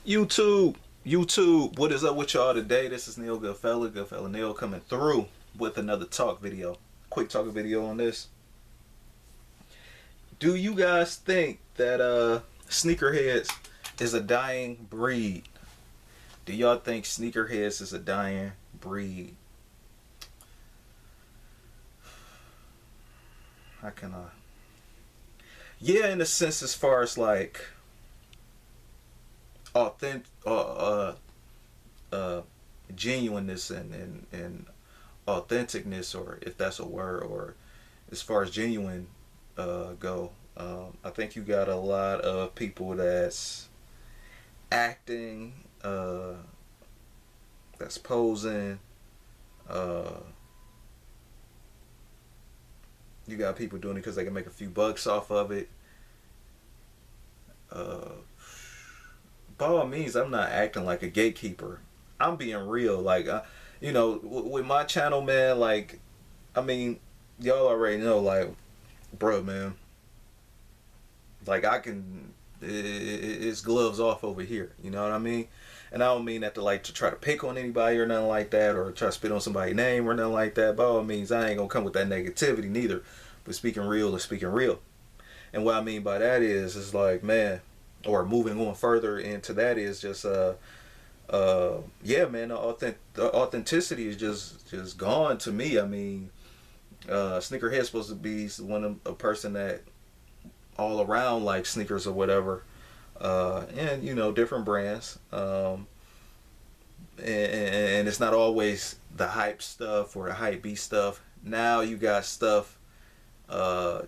YouTube, what is up with y'all today? This is Neil Goodfella Neil coming through with another talk video. Quick talk video on this. Do you guys think that sneakerheads is a dying breed? Do y'all think sneakerheads is a dying breed? How can I? Yeah, in a sense, as far as like authentic, genuineness and authenticness, or if that's a word, or as far as genuine go, I think you got a lot of people that's acting, that's posing. You got people doing it because they can make a few bucks off of it. By all means, I'm not acting like a gatekeeper. I'm being real. Like, with my channel, man, like, I mean, y'all already know, like, bro, man, like, it's gloves off over here. You know what I mean? And I don't mean that to try to pick on anybody or nothing like that, or try to spit on somebody's name or nothing like that. By all means, I ain't gonna come with that negativity neither. But speaking real is speaking real. And what I mean by that is like, man, or moving on further into that is just yeah, man, the authenticity is just gone to me. I mean, sneakerhead's supposed to be a person that all around like sneakers or whatever, and different brands, and it's not always the hype stuff or the hype beast stuff. Now you got stuff,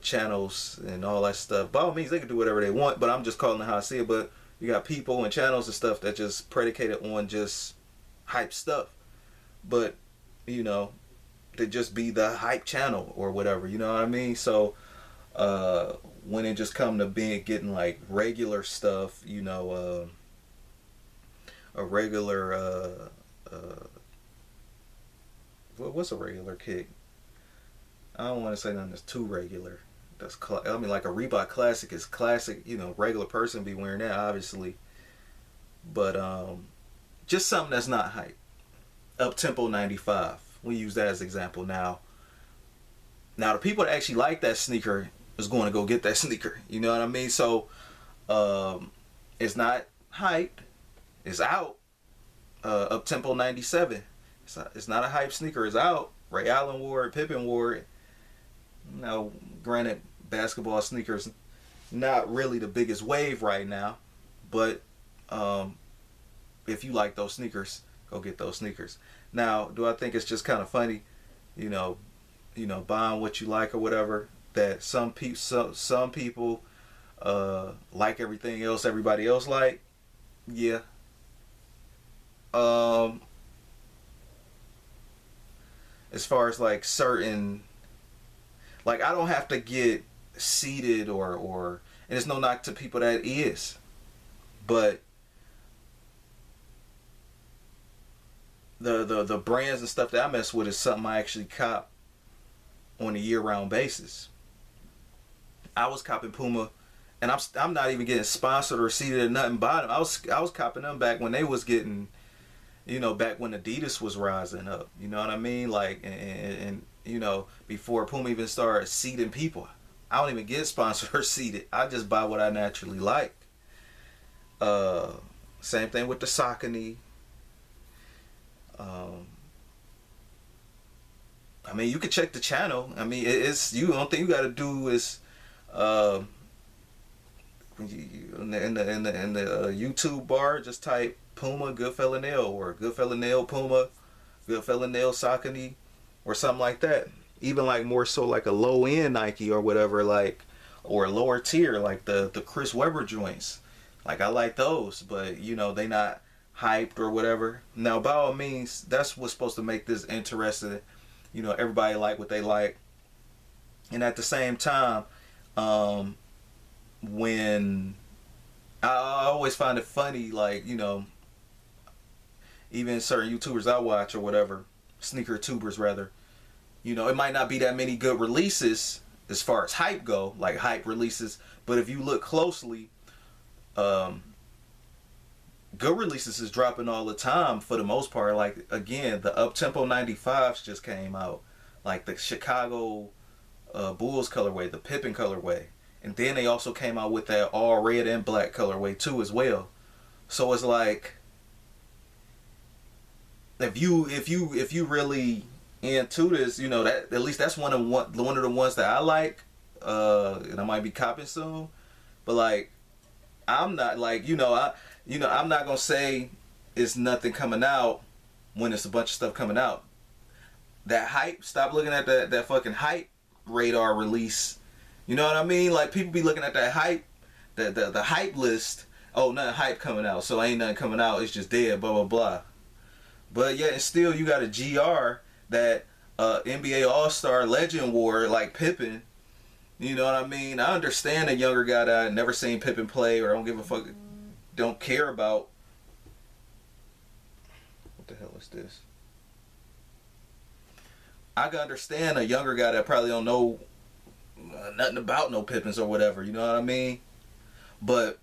channels and all that stuff. By all means, they can do whatever they want, but I'm just calling it how I see it. But you got people and channels and stuff that just predicated on just hype stuff, but they just be the hype channel or whatever, you know what I mean? So when it just come to getting like regular stuff, a regular what's a regular kick? I don't want to say nothing that's too regular. I mean, like a Reebok Classic is classic. Regular person be wearing that, obviously. But just something that's not hype. Up Tempo 95. We use that as an example. Now the people that actually like that sneaker is going to go get that sneaker. You know what I mean? So it's not hype. It's out. Up Tempo 97. It's not a hype sneaker. It's out. Ray Allen wore it. Pippen wore it. Now, granted, basketball sneakers not really the biggest wave right now, but if you like those sneakers, go get those sneakers. Now, do I think it's just kind of funny, buying what you like or whatever, that some people like everything else everybody else like? Yeah. As far as like certain, like, I don't have to get seated or and it's no knock to people that is, but the brands and stuff that I mess with is something I actually cop on a year-round basis. I was copping Puma, and I'm not even getting sponsored or seated or nothing by them. I was copping them back when they was getting, back when Adidas was rising up. You know what I mean? Like, and before Puma even started seeding people. I don't even get sponsored or seeded. I just buy what I naturally like. Same thing with the Saucony. I mean, you could check the channel. I mean, it's you. The only thing you got to do is in the YouTube bar, just type Puma Goodfella Neil, or Goodfella Neil Puma, Goodfella Neil Saucony, or something like that. Even like more so like a low end Nike or whatever, like, or a lower tier, like the Chris Webber joints. Like, I like those, but they not hyped or whatever. Now, by all means, that's what's supposed to make this interesting. Everybody like what they like. And at the same time, when I always find it funny, like, even certain YouTubers I watch or whatever, sneaker tubers rather, it might not be that many good releases as far as hype go, like hype releases, but if you look closely, good releases is dropping all the time for the most part. Like again, the Uptempo 95s just came out, like the Chicago Bulls colorway, the Pippen colorway, and then they also came out with that all red and black colorway too as well. So it's like, if you really into this, you know, that at least that's one of the ones that I like, and I might be copping soon. But like, I'm not like, I'm not gonna say it's nothing coming out when it's a bunch of stuff coming out. That hype, stop looking at that fucking hype radar release. You know what I mean? Like, people be looking at that hype, the hype list. Oh, nothing hype coming out, so ain't nothing coming out. It's just dead. Blah blah blah. But yeah, and still you got a GR that NBA All-Star legend wore, like Pippen. You know what I mean? I understand a younger guy that I never seen Pippen play or don't give a fuck, don't care about. What the hell is this? I can understand a younger guy that probably don't know nothing about no Pippins or whatever. You know what I mean? But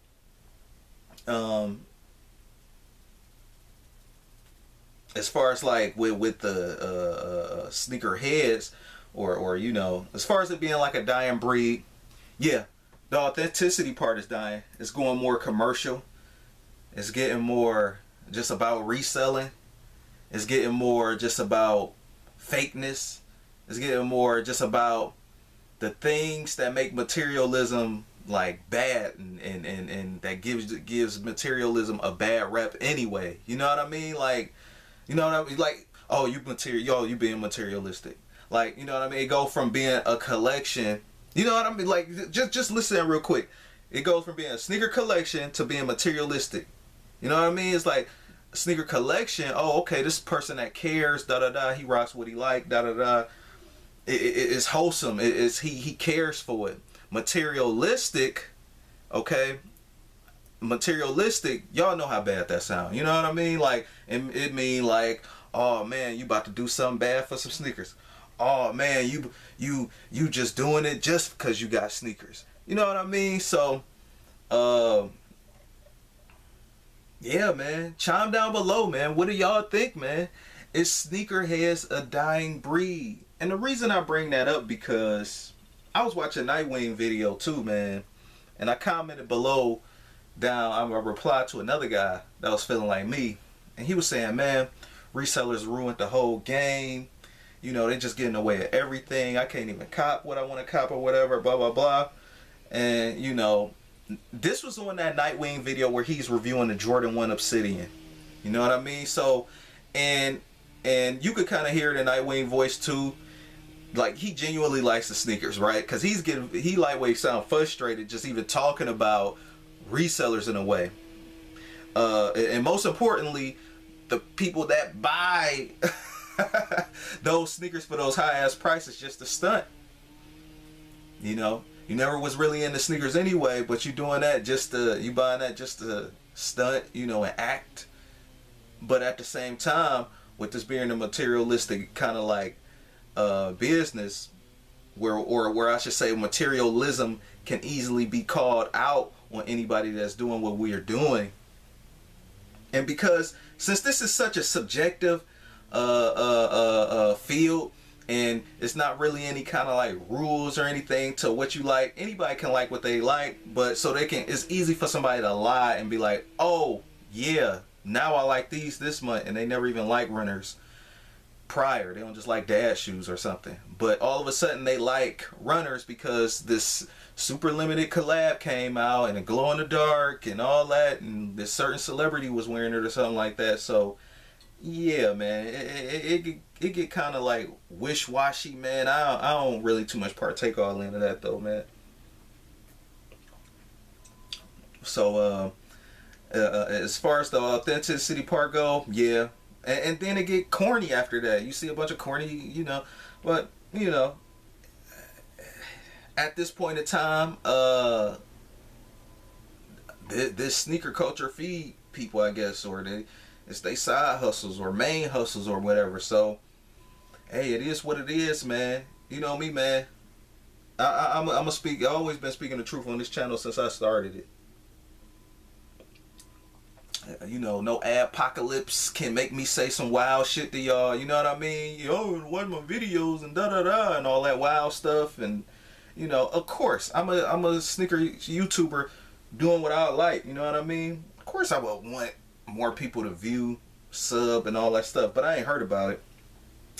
as far as like with the sneaker heads, or you know, as far as it being like a dying breed, yeah, the authenticity part is dying. It's going more commercial. It's getting more just about reselling. It's getting more just about fakeness. It's getting more just about the things that make materialism like bad, and that gives materialism a bad rep anyway. You know what I mean? Like, you know what I mean? Like, oh, you being materialistic. Like, you know what I mean? It goes from being a collection. You know what I mean? Like, just listen real quick. It goes from being a sneaker collection to being materialistic. You know what I mean? It's like a sneaker collection. Oh, okay, this person that cares, da da da. He rocks what he like, da da da. It's wholesome. He cares for it. Materialistic, okay. Materialistic. Y'all know how bad that sounds. You know what I mean? Like, it mean like, oh man, you about to do something bad for some sneakers. Oh man, you just doing it just because you got sneakers. You know what I mean? So, yeah, man. Chime down below, man. What do y'all think, man? Is sneakerheads a dying breed? And the reason I bring that up, because I was watching Nightwing video too, man. And I commented below down, I replied to another guy that was feeling like me. And he was saying, man, resellers ruined the whole game. You know, they just getting away with everything. I can't even cop what I want to cop or whatever, blah, blah, blah. And, you know, this was on that Nightwing video where he's reviewing the Jordan 1 Obsidian. You know what I mean? So, and you could kind of hear the Nightwing voice too. Like, he genuinely likes the sneakers, right? Because he lightweight sound frustrated just even talking about resellers in a way. And most importantly, the people that buy those sneakers for those high ass prices just a stunt. You know, you never was really into sneakers anyway, but you doing that you buying that just to stunt, you know, and act. But at the same time, with this being a materialistic kind of like business, where I should say materialism can easily be called out on anybody that's doing what we are doing. And because since this is such a subjective field, and it's not really any kind of like rules or anything to what you like, anybody can like what they like, but so it's easy for somebody to lie and be like, oh yeah, now I like these this month, and they never even like runners prior. They don't just like dad shoes or something, but all of a sudden they like runners because this super limited collab came out and a glow in the dark and all that, and this certain celebrity was wearing it or something like that. So yeah, man, it get kind of like wish-washy, man. I don't really too much partake all into that though, man. So as far as the authenticity part go, yeah. And then it get corny after that. You see a bunch of corny, you know. But, you know, at this point in time, this sneaker culture feed people, I guess, or it's they side hustles or main hustles or whatever. So, hey, it is what it is, man. You know me, man. I'm a speak. I've always been speaking the truth on this channel since I started it. You know, no apocalypse can make me say some wild shit to y'all. You know what I mean? Yo, watch my videos and da da da and all that wild stuff. And you know, of course, I'm a sneaker YouTuber doing what I like. You know what I mean? Of course, I would want more people to view, sub, and all that stuff. But I ain't heard about it.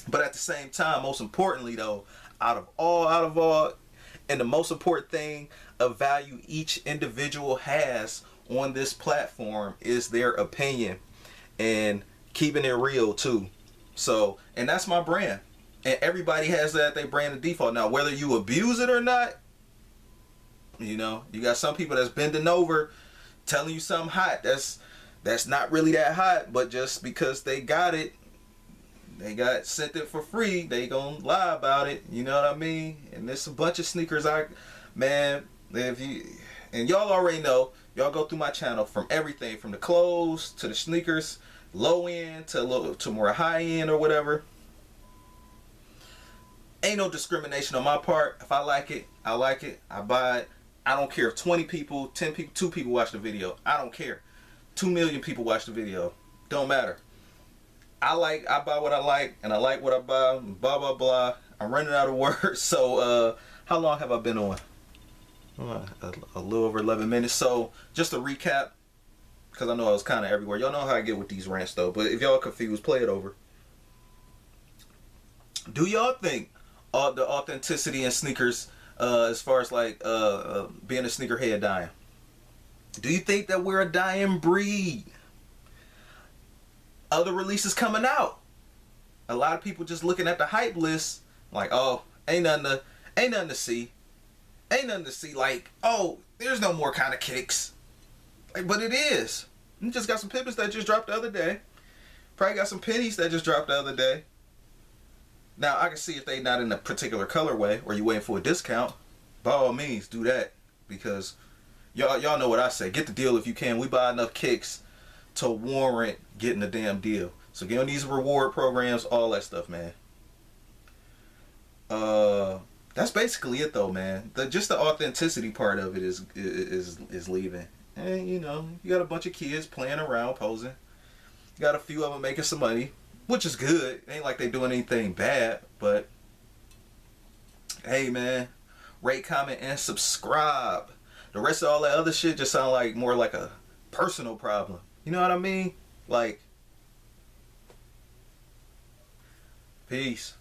But at the same time, most importantly though, out of all, and the most important thing of value each individual has on this platform is their opinion and keeping it real too. So, and that's my brand. And everybody has that they brand the default. Now, whether you abuse it or not, you know, you got some people that's bending over telling you something hot that's not really that hot, but just because they got it, they got sent it for free, they gonna lie about it. You know what I mean? And there's a bunch of sneakers man, if you, and y'all already know, y'all go through my channel from everything from the clothes to the sneakers, low end to more high end or whatever. Ain't no discrimination on my part. If I like it, I like it. I buy it. I don't care if 20 people, 10 people, 2 people watch the video. I don't care. 2 million people watch the video. Don't matter. I buy what I like, and I like what I buy, blah, blah, blah. I'm running out of words. So, how long have I been on? A little over 11 minutes. So, just to recap, because I know I was kind of everywhere. Y'all know how I get with these rants, though. But if y'all confused, play it over. Do y'all think the authenticity in sneakers, as far as like being a sneakerhead, dying? Do you think that we're a dying breed? Other releases coming out. A lot of people just looking at the hype list, like, oh, ain't nothing to see. Ain't nothing to see. Like, oh, there's no more kind of kicks. Like, but it is. You just got some Pippins that just dropped the other day. Probably got some pennies that just dropped the other day. Now, I can see if they not in a particular colorway or you waiting for a discount. By all means, do that. Because y'all know what I say. Get the deal if you can. We buy enough kicks to warrant getting a damn deal. So get on these reward programs, all that stuff, man. That's basically it, though, man. Just the authenticity part of it is leaving. And you know, you got a bunch of kids playing around, posing. You got a few of them making some money, which is good. It ain't like they doing anything bad, but hey, man, rate, comment, and subscribe. The rest of all that other shit just sound like more like a personal problem. You know what I mean? Like, peace.